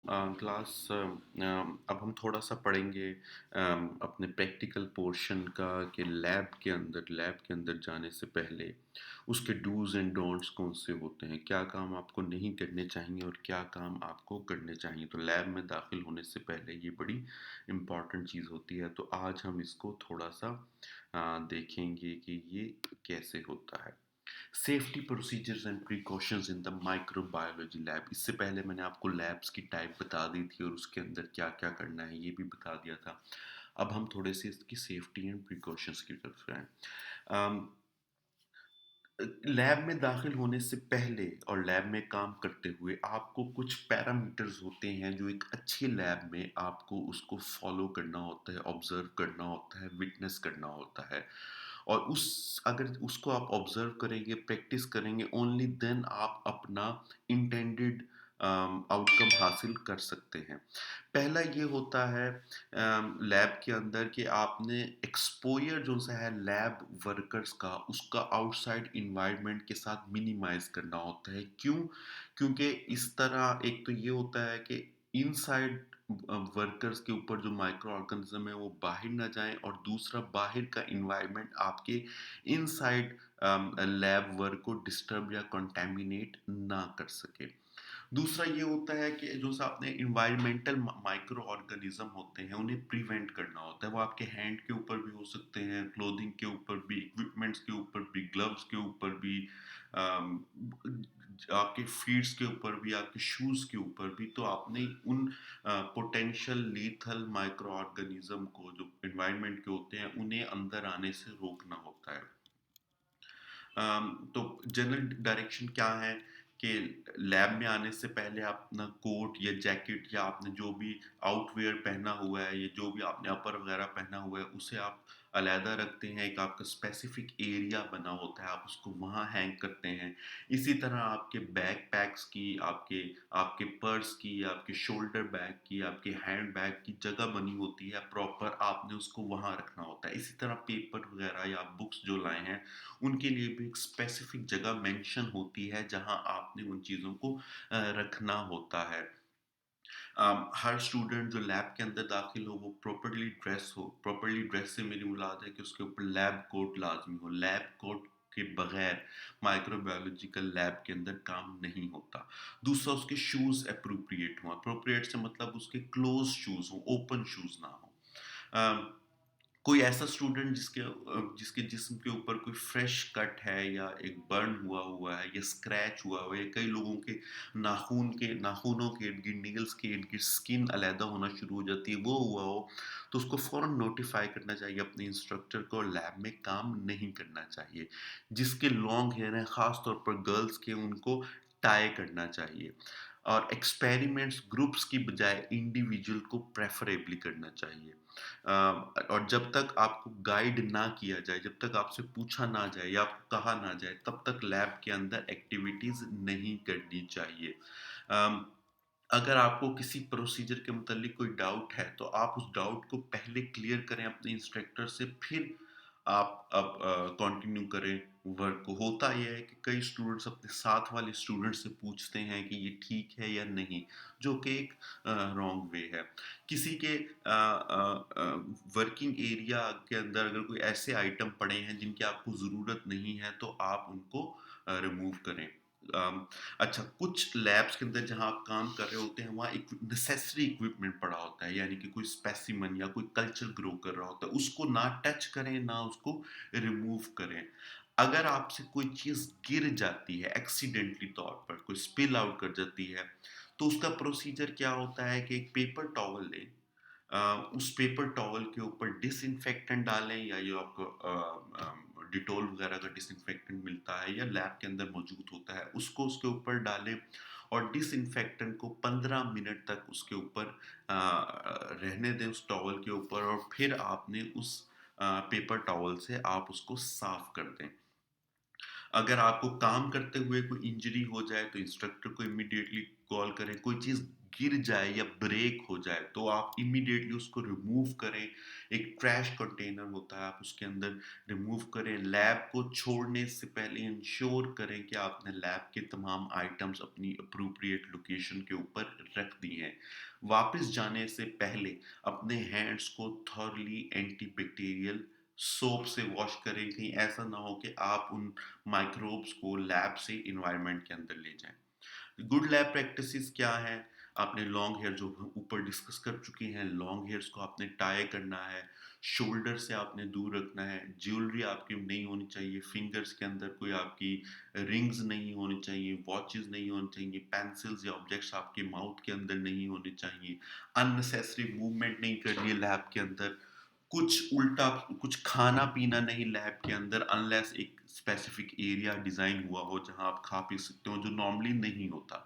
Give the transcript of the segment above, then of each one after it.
अब हम थोड़ा-सा पढ़ेंगे अपने प्रैक्टिकल पोर्शन का कि लैब के अंदर जाने से पहले उसके डूज़ एंड डोंट्स कौन से होते हैं, क्या काम आपको नहीं करने चाहिए और क्या काम आपको करने चाहिए। तो लैब में दाखिल होने से पहले ये बड़ी इम्पॉर्टेंट चीज़ होती है, तो आज हम इसको थोड़ा-सा देखेंगे कि ये कैसे होता है। Safety procedures and precautions in the microbiology lab. इससे पहले मैंने आपको लैब्स की टाइप बता दी थी और उसके अंदर क्या क्या करना है ये भी बता दिया था। अब हम थोड़े से इसकी सेफ्टी एंड प्रिकॉशंस की तरफ आए। लैब में दाखिल होने से पहले और लैब में काम करते हुए आपको कुछ पैरामीटर्स होते हैं जो एक अच्छी लैब में आपको उसको फॉलो करना होता है, ऑब्जर्व करना होता है, विटनेस करना होता है। और उस अगर उसको आप ऑब्जर्व करेंगे, प्रैक्टिस करेंगे, ओनली देन आप अपना इंटेंडेड आउटकम हासिल कर सकते हैं। पहला ये होता है लैब के अंदर कि आपने एक्सपोज़र जो सा है लैब वर्कर्स का, उसका आउटसाइड एनवायरनमेंट के साथ मिनिमाइज़ करना होता है। क्यों? क्योंकि इस तरह एक तो ये होता है कि इनसाइड वर्कर्स के ऊपर जो माइक्रो ऑर्गेनिज़्म है वो बाहर ना जाएँ और दूसरा बाहर का एनवायरनमेंट आपके इनसाइड लैब वर्क को डिस्टर्ब या कंटामिनेट ना कर सके। दूसरा ये होता है कि जो सा आपने एनवायरमेंटल माइक्रो ऑर्गेनिज्म होते हैं उन्हें प्रिवेंट करना होता है। वो आपके हैंड के ऊपर भी हो सकते हैं, क्लोथिंग के ऊपर भी, इक्विपमेंट्स के ऊपर भी, ग्लव्स के ऊपर भी, अम, आपके फीट्स के ऊपर भी, आपके शूज के ऊपर भी। तो आपने उन पोटेंशियल लीथल माइक्रो ऑर्गेनिज्म को जो एनवायरनमेंट के होते हैं उन्हें अंदर आने से रोकना होता है। तो जनरल डायरेक्शन क्या है कि लैब में आने से पहले आप अपना कोट या जैकेट या आपने जो भी आउटवियर पहना हुआ है या जो भी आपने अपर वगैरह पहना हुआ है उसे आप अलहदा रखते हैं। एक आपका स्पेसिफिक एरिया बना होता है, आप उसको वहाँ हैंग करते हैं। इसी तरह आपके बैग पैक्स की, आपके आपके पर्स की, आपके शोल्डर बैग की, आपके हैंड बैग की जगह बनी होती है प्रॉपर, आपने उसको वहाँ रखना होता है। इसी तरह पेपर वगैरह या बुक्स जो लाए हैं उनके लिए भी एक स्पेसिफिक जगह मेंशन होती है जहां आपने उन चीज़ों को रखना होता है। हर स्टूडेंट जो लैब के अंदर दाखिल हो वो प्रॉपर्ली ड्रेस हो। प्रॉपर्ली ड्रेस से मेरी मुराद है कि उसके ऊपर लैब कोट लाजमी हो। लैब कोट के बगैर माइक्रोबायोलॉजिकल लैब के अंदर काम नहीं होता। दूसरा, उसके शूज़ एप्रोप्रिएट हों। एप्रोप्रिएट से मतलब उसके क्लोज शूज़ हों, ओपन शूज़ ना हों। अ, कोई ऐसा स्टूडेंट जिसके जिस्म के ऊपर कोई फ्रेश कट है या एक बर्न हुआ है या स्क्रैच हुआ है, या कई लोगों के नाखूनों के इर्द-गिर्द, नेल्स के इर्द-गिर्द स्किन अलहदा होना शुरू हो जाती है, वो हुआ हो, तो उसको फ़ौरन नोटिफ़ाई करना चाहिए अपने इंस्ट्रक्टर को और लैब में काम नहीं करना चाहिए। जिसके लॉन्ग हेयर हैं, ख़ास तौर पर गर्ल्स के, उनको टाई करना चाहिए। और एक्सपेरिमेंट्स ग्रुप्स की बजाय इंडिविजुअल को प्रेफ़रेबली करना चाहिए। और जब तक आपको गाइड ना किया जाए, जब तक आपसे पूछा ना जाए या आपको कहा ना जाए, तब तक लैब के अंदर एक्टिविटीज़ नहीं करनी चाहिए। अम, अगर आपको किसी प्रोसीजर के मुतालिक कोई डाउट है, तो आप उस डाउट को पहले क्लियर करें अपने इंस्ट्रक्टर से, फिर आप अब कंटिन्यू करें वर्क को। होता ये है कि कई स्टूडेंट्स अपने साथ वाले स्टूडेंट से पूछते हैं कि ये ठीक है या नहीं, जो कि एक रॉन्ग वे है। किसी के वर्किंग एरिया के अंदर अगर कोई ऐसे आइटम पड़े हैं जिनकी आपको ज़रूरत नहीं है, तो आप उनको रिमूव करें। अम, अच्छा, कुछ लैब्स के अंदर जहाँ आप काम कर रहे होते हैं वहाँ एक नेसेसरी इक्विपमेंट पड़ा होता है, यानी कि कोई स्पेसिमन या कोई कल्चर ग्रो कर रहा होता है, उसको ना टच करें ना उसको रिमूव करें। अगर आपसे कोई चीज़ गिर जाती है एक्सीडेंटली तौर पर, कोई स्पिल आउट कर जाती है, तो उसका प्रोसीजर क्या होता है कि एक पेपर टॉवल लें, उस पेपर टॉवल के ऊपर डिसइंफेक्टेंट डालें या जो आपको डिटॉल वगैरह का डिसइंफेक्टेंट मिलता है या लैब के अंदर मौजूद होता है, उसको उसके ऊपर डालें और डिसइंफेक्टेंट को 15 मिनट तक उसके ऊपर रहने दें, उस टॉवल के ऊपर, और फिर आपने उस पेपर टॉवल से आप उसको साफ कर दें। अगर आपको काम करते हुए कोई इंजरी हो जाए तो इंस्ट्रक्टर को इमीडिएटली कॉल करें। कोई चीज़ गिर जाए या ब्रेक हो जाए तो आप इमीडिएटली उसको रिमूव करें। एक ट्रैश कंटेनर होता है, आप उसके अंदर रिमूव करें। लैब को छोड़ने से पहले इंश्योर करें कि आपने लैब के तमाम आइटम्स अपनी एप्रोप्रिएट लोकेशन के ऊपर रख दिए हैं। वापस जाने से पहले अपने हैंड्स को थॉरली एंटीबैक्टीरियल सोप से वॉश करें। कहीं ऐसा ना हो कि आप उन माइक्रोब्स को लैब से इन्वायरमेंट के अंदर ले जाएं। गुड लैब प्रैक्टिसेस क्या है? आपने लॉन्ग हेयर जो हम ऊपर डिस्कस कर चुके हैं, लॉन्ग हेयर्स को आपने टाई करना है, शोल्डर से आपने दूर रखना है, ज्वेलरी आपकी नहीं होनी चाहिए, फिंगर्स के अंदर कोई आपकी रिंग्स नहीं होनी चाहिए, वॉचेस नहीं होनी चाहिए, पेंसिल्स या ऑब्जेक्ट्स आपके माउथ के अंदर नहीं होने चाहिए, अननेसेसरी मूवमेंट नहीं करनी है लैब के अंदर, कुछ उल्टा कुछ खाना पीना नहीं लैब के अंदर अनलेस एक स्पेसिफिक एरिया डिजाइन हुआ हो जहां आप खा पी सकते हो जो नॉर्मली नहीं होता।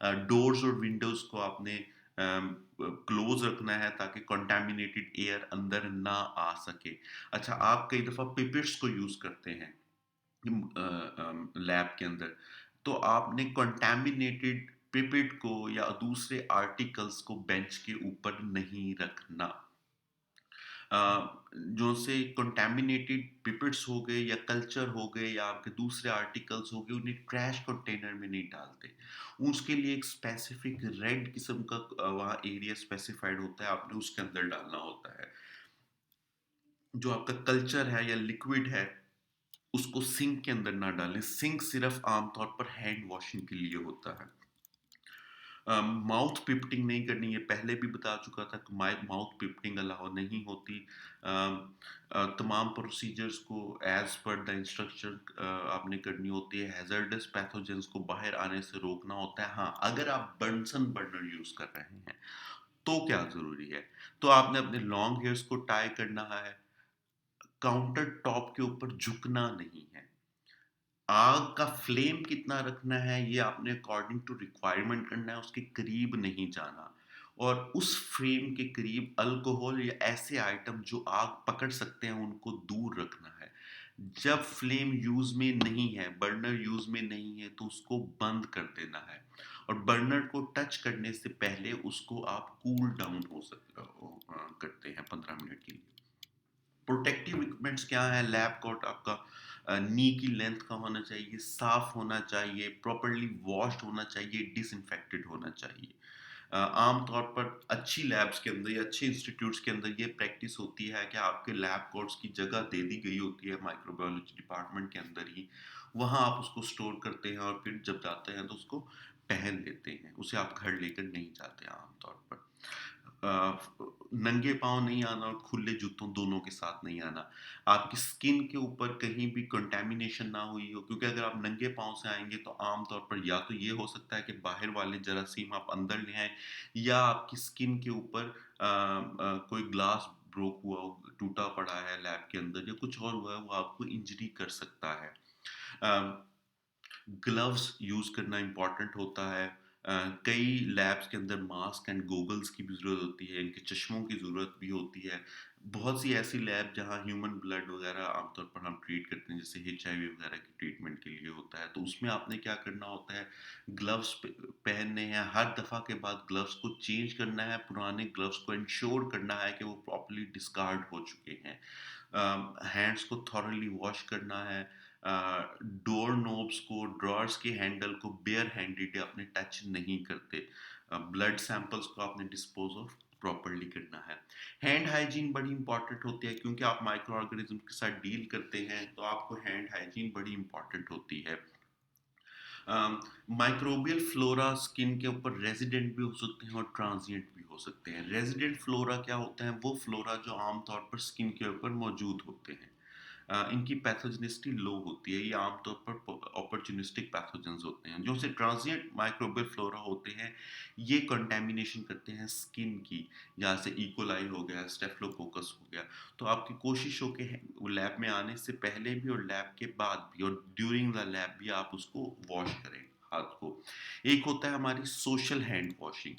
डोर्स और विंडोज को आपने क्लोज रखना है ताकि कंटामिनेटेड एयर अंदर ना आ सके। अच्छा, आप कई दफा पिपेट्स को यूज करते हैं लैब के अंदर, तो आपने कंटामिनेटेड पिपेट को या दूसरे आर्टिकल्स को बेंच के ऊपर नहीं रखना। जो से कंटेमिनेटेड पिपेट्स हो गए या कल्चर हो गए या आपके दूसरे आर्टिकल्स हो गए, उन्हें ट्रैश कंटेनर में नहीं डालते। उसके लिए एक स्पेसिफिक रेड किस्म का वहाँ एरिया स्पेसिफाइड होता है, आपने उसके अंदर डालना होता है। जो आपका कल्चर है या लिक्विड है, उसको सिंक के अंदर ना डालें। सिंक सिर्फ आमतौर पर हैंड वॉशिंग के लिए होता है। माउथ पिप्टिंग नहीं करनी है, पहले भी बता चुका था कि माउथ पिप्टिंग अलाउ नहीं होती। तमाम प्रोसीजर्स को एज पर द इंस्ट्रक्शन आपने करनी होती है। हैजर्डस पैथोजेंस को बाहर आने से रोकना होता है। हाँ, अगर आप बर्नसन बर्नर यूज कर रहे हैं तो क्या जरूरी है? तो आपने अपने लॉन्ग हेयर्स को टाई करना है, काउंटर टॉप के ऊपर झुकना नहीं है। आग का फ्लेम कितना रखना है ये आपने अकॉर्डिंग टू रिक्वायरमेंट करना है, उसके करीब नहीं जाना। और उस फ्लेम के करीब अल्कोहल या ऐसे आइटम जो आग पकड़ सकते हैं उनको दूर रखना है। जब फ्लेम यूज में नहीं है, बर्नर यूज में नहीं है, तो उसको बंद कर देना है। और बर्नर को टच करने से पहले उसको आप कूल डाउन करते हैं 15 मिनट के लिए। प्रोटेक्टिव इक्विपमेंट्स क्या है? लैब कोट आपका नी की लेंथ का होना चाहिए, साफ होना चाहिए, प्रॉपरली वॉश्ड होना चाहिए, डिसइंफेक्टेड होना चाहिए। आमतौर पर अच्छी लैब्स के अंदर या अच्छे इंस्टीट्यूट्स के अंदर ये प्रैक्टिस होती है कि आपके लैब कोट्स की जगह दे दी गई होती है माइक्रोबायोलॉजी डिपार्टमेंट के अंदर ही। वहाँ आप उसको स्टोर करते हैं और फिर जब जाते हैं तो उसको पहन लेते हैं। उसे आप घर लेकर नहीं जाते आमतौर पर। नंगे पाँव नहीं आना और खुले जूतों दोनों के साथ नहीं आना। आपकी स्किन के ऊपर कहीं भी कंटैमिनेशन ना हुई हो, क्योंकि अगर आप नंगे पाँव से आएँगे तो आम तौर पर या तो ये हो सकता है कि बाहर वाले जरासीम आप अंदर ले आएँ या आपकी स्किन के ऊपर कोई ग्लास ब्रोक हुआ हो, टूटा पड़ा है लैब के अंदर या कुछ और हुआ है, वो आपको इंजरी कर सकता है। अ, ग्लव्स यूज़ करना इम्पॉर्टेंट होता है। कई लैब्स के अंदर मास्क एंड गॉगल्स की भी ज़रूरत होती है, इनके चश्मों की ज़रूरत भी होती है। बहुत सी ऐसी लैब जहाँ ह्यूमन ब्लड वगैरह आमतौर पर हम ट्रीट करते हैं, जैसे एचआईवी वगैरह की ट्रीटमेंट के लिए होता है, तो उसमें आपने क्या करना होता है, ग्लव्स पहनने हैं, हर दफ़ा के बाद ग्लव्स को चेंज करना है, पुराने ग्लव्स को इंश्योर करना है कि वो प्रॉपरली डिस्कार्ड हो चुके हैं। हैंड्स को थॉरली वॉश करना है। डोर नोब्स को, ड्रॉर्स के हैंडल को बेयर हैंडेड अपने टच नहीं करते। ब्लड सैंपल्स को आपने डिस्पोज ऑफ प्रॉपरली करना है। हैंड हाइजीन बड़ी इंपॉर्टेंट होती है, क्योंकि आप माइक्रो ऑर्गेनिज्म के साथ डील करते हैं तो आपको हैंड हाइजीन बड़ी इंपॉर्टेंट होती है। माइक्रोबियल फ्लोरा स्किन के ऊपर रेजिडेंट भी हो सकते हैं और ट्रांजिएंट भी हो सकते हैं। रेजिडेंट फ्लोरा क्या होते हैं? वो फ्लोरा जो आमतौर पर स्किन के ऊपर मौजूद होते हैं। इनकी पैथोजेनिसिटी लो होती है, ये आमतौर पर अपॉर्चुनिस्टिक पैथोजेंस होते हैं। जो से ट्रांजिएंट माइक्रोबियल फ्लोरा होते हैं, ये कंटेमिनेशन करते हैं स्किन की, जहाँ से इकोलाई हो गया, स्टेफिलोकोकस हो गया। तो आपकी कोशिश हो कि लैब में आने से पहले भी और लैब के बाद भी और ड्यूरिंग द लैब भी आप उसको वॉश करें हाथ को। एक होता है हमारी social hand washing.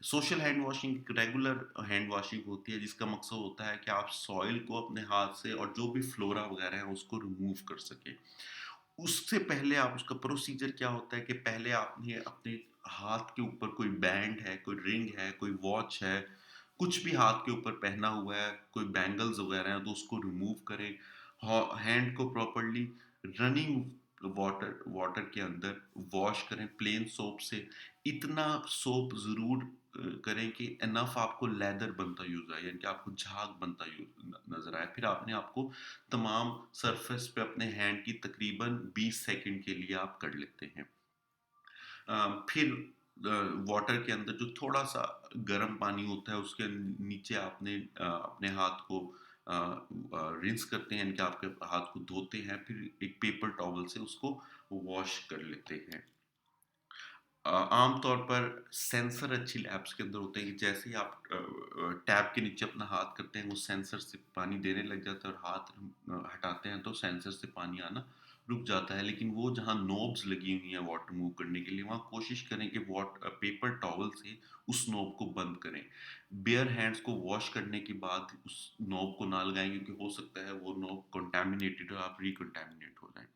Social hand washing एक रेगुलर हैंड वॉशिंग होती है, जिसका मकसद होता है कि आप सॉइल को अपने हाथ से और जो भी फ्लोरा वगैरह है उसको रिमूव कर सके। उससे पहले आप उसका प्रोसीजर क्या होता है कि पहले आपने अपने हाथ के ऊपर कोई बैंड है, कोई रिंग है, कोई वॉच है, कुछ भी हाथ के ऊपर पहना हुआ है, कोई बैंगल्स वगैरह हैं तो उसको रिमूव करें। हैंड को प्रॉपरली रनिंग वाटर वाटर के अंदर वॉश करें प्लेन सोप से। इतना सोप ज़रूर करें कि इनफ आपको लेदर बनता यूज़ आए, यानी कि आपको झाग बनता नज़र आए। फिर आपने आपको तमाम सरफेस पे अपने हैंड की तकरीबन 20 सेकंड के लिए आप कर लेते हैं। फिर वाटर के अंदर जो थोड़ा-सा गर्म पानी होता है उसके नीचे आपने अपने हाथ को रिंस करते हैं, यानी कि आपके हाथ को धोते हैं, फिर एक पेपर टॉवल से उसको वॉश कर लेते हैं। आम तौर पर सेंसर अच्छी लैब्स के अंदर होते हैं कि जैसे ही आप टैप के नीचे अपना हाथ करते हैं वो सेंसर से पानी देने लग जाता है, और हाथ हटाते हैं तो सेंसर से पानी आना रुक जाता है। लेकिन वो जहाँ नोब्स लगी हुई हैं वाटर मूव करने के लिए, वहाँ कोशिश करें कि पेपर टॉवल से उस नोब को बंद करें। बेयर हैंड्स को वॉश करने के बाद उस नोब को ना लगाएं, क्योंकि हो सकता है वो नोब कंटामिनेटेड हो, आप रिकंटामिनेट हो जाएं।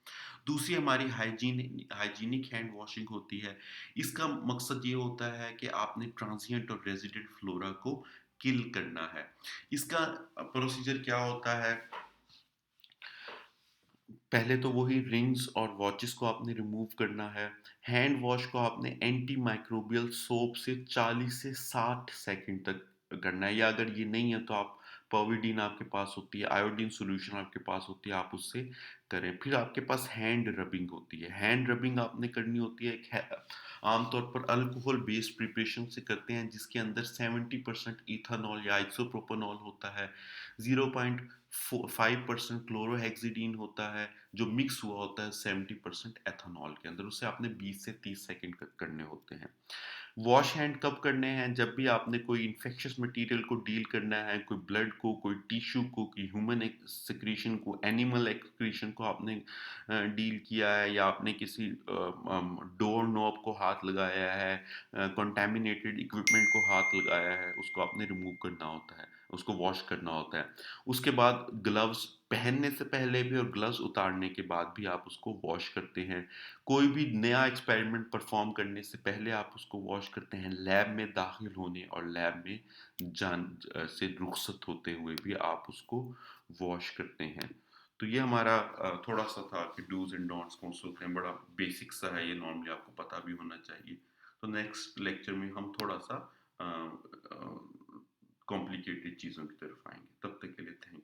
दूसरी हमारी हाइजीनिक हैंड वॉशिंग होती है। इसका मकसद ये होता है कि आपने ट्रांजिएंट और रेजिडेंट फ्लोरा को किल करना है। इसका प्रोसीजर क्या होता है? पहले तो वही रिंग्स और वॉचेस को आपने रिमूव करना है। हैंड वॉश को आपने एंटी माइक्रोबियल सोप से 40 से 60 सेकंड तक करना है, या अगर ये नहीं है तो आप पर्विडीन आपके पास होती है, आयोडीन सॉल्यूशन आपके पास होती है, आप उससे करें। फिर आपके पास हैंड रबिंग होती है। हैंड रबिंग आपने करनी होती है आमतौर पर अल्कोहल बेस्ड प्रिपरेशन से करते हैं, जिसके अंदर 70% इथानॉल या आइसोप्रोपेनॉल होता है, 0.5% क्लोरोहेक्सिडीन होता है, जो मिक्स हुआ होता है 70% एथेनॉल के अंदर। उसे आपने 20 से 30 सेकंड करने होते हैं। वॉश हैंड कब करने हैं? जब भी आपने कोई इन्फेक्शियस मटेरियल को डील करना है, कोई ब्लड को, कोई टिश्यू को, कोई ह्यूमन सिक्रीशन को, एनिमल एक्सक्रीशन को आपने डील किया है, या आपने किसी डोर नॉब को हाथ लगाया है, कंटेमिनेटेड इक्विपमेंट को हाथ लगाया है, उसको आपने रिमूव करना होता है, उसको वॉश करना होता है। उसके बाद ग्लव्स पहनने से पहले भी और ग्लव्स उतारने के बाद भी आप उसको वॉश करते हैं। कोई भी नया एक्सपेरिमेंट परफॉर्म करने से पहले आप उसको वॉश करते हैं। लैब में दाखिल होने और लैब में से रुखसत होते हुए भी आप उसको वॉश करते हैं। तो ये हमारा थोड़ा सा था कि डूज एंड डोंट्स कौन से होते हैं। बड़ा बेसिक सा है ये, नॉर्मली आपको पता भी होना चाहिए। तो नेक्स्ट लेक्चर में हम थोड़ा सा कॉम्प्लिकेटेड चीज़ों की तरफ आएंगे। तब तक के लिए थैंक